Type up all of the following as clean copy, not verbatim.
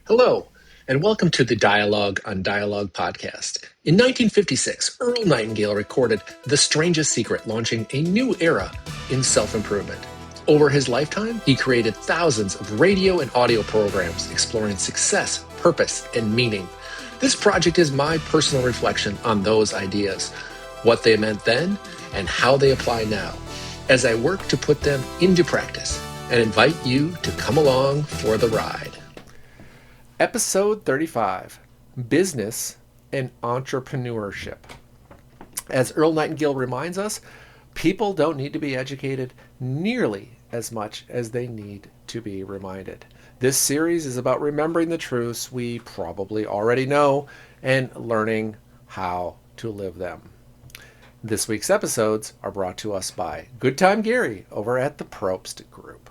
Hello, and welcome to the Dialogue on Dialogue podcast. In 1956, Earl Nightingale recorded The Strangest Secret, launching a new era in self-improvement. Over his lifetime, he created thousands of radio and audio programs exploring success, purpose, and meaning. This project is my personal reflection on those ideas, what they meant then, and how they apply now, as I work to put them into practice and invite you to come along for the ride. Episode 35, Business and Entrepreneurship. As Earl Nightingale reminds us, people don't need to be educated nearly as much as they need to be reminded. This series is about remembering the truths we probably already know and learning how to live them. This week's episodes are brought to us by Good Time Gary over at the Probst Group.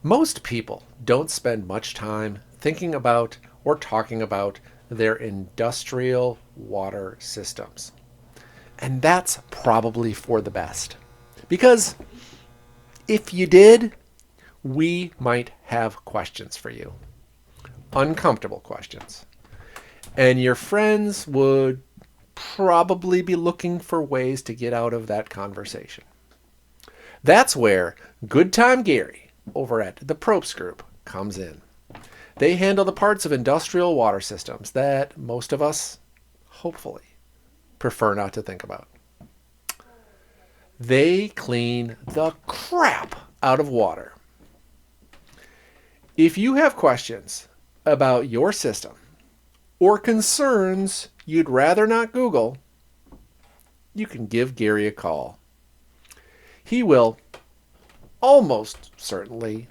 Most people don't spend much time thinking about or talking about their industrial water systems. And that's probably for the best. Because if you did, we might have questions for you. Uncomfortable questions. And your friends would probably be looking for ways to get out of that conversation. That's where Good Time Gary over at the Probst Group comes in. They handle the parts of industrial water systems that most of us, hopefully, prefer not to think about. They clean the crap out of water. If you have questions about your system or concerns you'd rather not Google, you can give Gary a call. He will almost certainly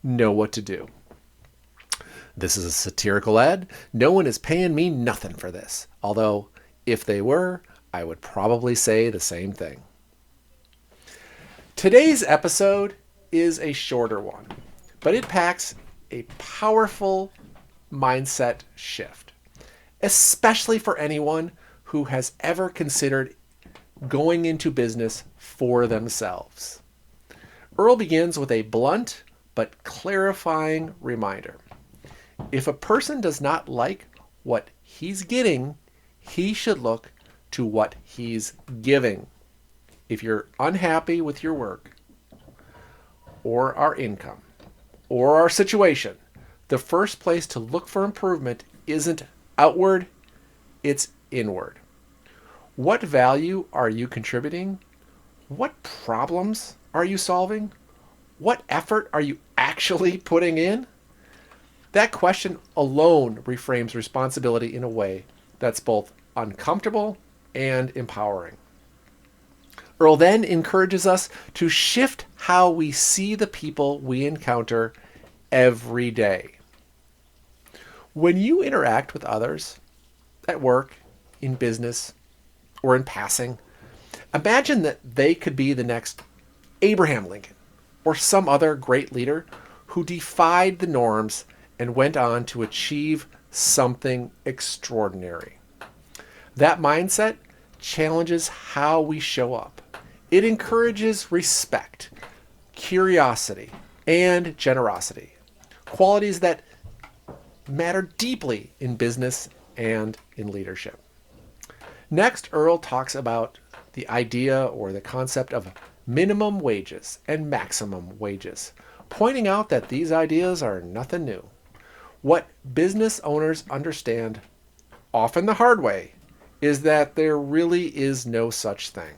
know what to do. This is a satirical ad. No one is paying me nothing for this. Although, if they were, I would probably say the same thing. Today's episode is a shorter one, but it packs a powerful mindset shift, especially for anyone who has ever considered going into business for themselves. Earl begins with a blunt but clarifying reminder. If a person does not like what he's getting, he should look to what he's giving. If you're unhappy with your work or our income or our situation, the first place to look for improvement isn't outward, it's inward. What value are you contributing? What problems are you solving? What effort are you actually putting in? That question alone reframes responsibility in a way that's both uncomfortable and empowering. Earl then encourages us to shift how we see the people we encounter every day. When you interact with others at work, in business, or in passing, imagine that they could be the next Abraham Lincoln or some other great leader who defied the norms and went on to achieve something extraordinary. That mindset challenges how we show up. It encourages respect, curiosity, and generosity, qualities that matter deeply in business and in leadership. Next, Earl talks about the idea or the concept of minimum wages and maximum wages, pointing out that these ideas are nothing new. What business owners understand, often the hard way, is that there really is no such thing.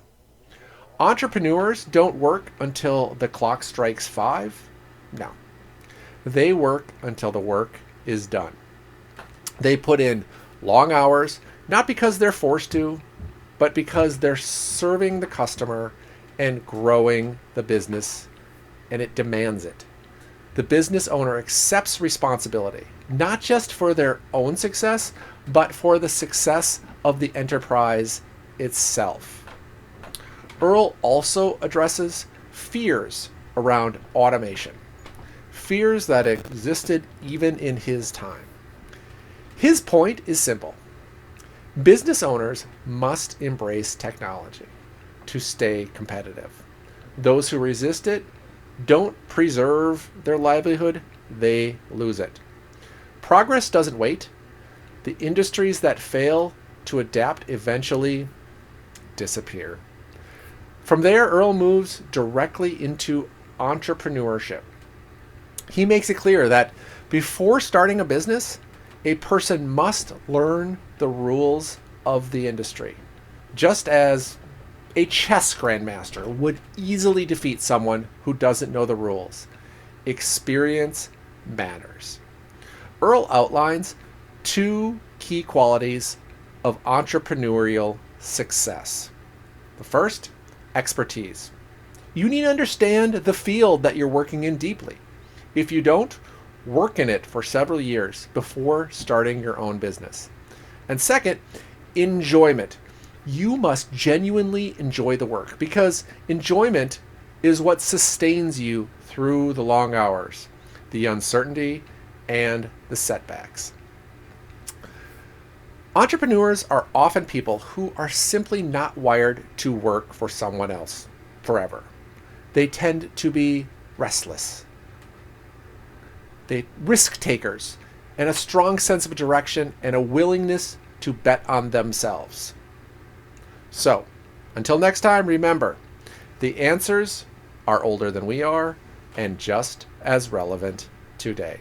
Entrepreneurs don't work until the clock strikes 5. No. They work until the work is done. They put in long hours, not because they're forced to, but because they're serving the customer and growing the business, and it demands it. The business owner accepts responsibility, not just for their own success, but for the success of the enterprise itself. Earl also addresses fears around automation, fears that existed even in his time. His point is simple. Business owners must embrace technology to stay competitive. Those who resist it don't preserve their livelihood, they lose it. progress doesn't wait. The industries that fail to adapt eventually disappear. From there, Earl moves directly into entrepreneurship. He makes it clear that before starting a business, a person must learn the rules of the industry, just as a chess grandmaster would easily defeat someone who doesn't know the rules. Experience matters. Earl outlines two key qualities of entrepreneurial success. The first, expertise. You need to understand the field that you're working in deeply. If you don't, work in it for several years before starting your own business. And second, enjoyment. You must genuinely enjoy the work, because enjoyment is what sustains you through the long hours, the uncertainty, and the setbacks. Entrepreneurs are often people who are simply not wired to work for someone else forever. They tend to be restless. They risk takers, and a strong sense of direction and a willingness to bet on themselves. So, until next time, remember, the answers are older than we are and just as relevant today.